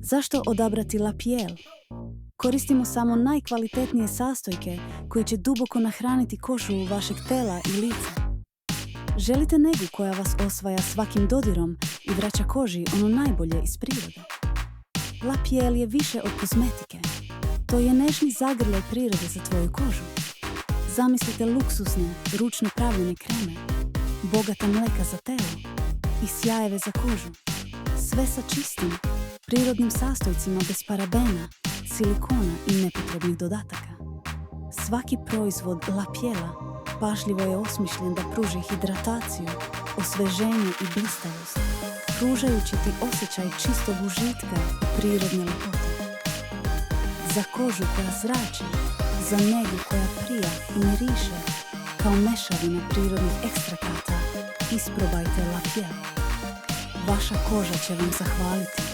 Zašto odabrati La Piel? Koristimo samo najkvalitetnije sastojke koje će duboko nahraniti kožu vašeg tela i lica. Želite negu koja vas osvaja svakim dodirom i vraća koži ono najbolje iz prirode? La Piel je više od kozmetike. To je nežni zagrljaj prirode za tvoju kožu. Zamislite luksuzne, ručno pravljene kreme, bogata mleka za telo i sjajeve za kožu. Sve sa čistim, prirodnim sastojcima bez parabena, silikona i nepotrebnih dodataka. Svaki proizvod La Piela pažljivo je osmišljen da pruži hidrataciju, osveženje i blistavost, pružajući ti osjećaj čistog užitka i prirodne lepote. Za kožu koja zrači, za negu koja prija i miriše, kao mešavina prirodnih ekstrakata, isprobajte La Piel. Vaša koža će vam zahvaliti.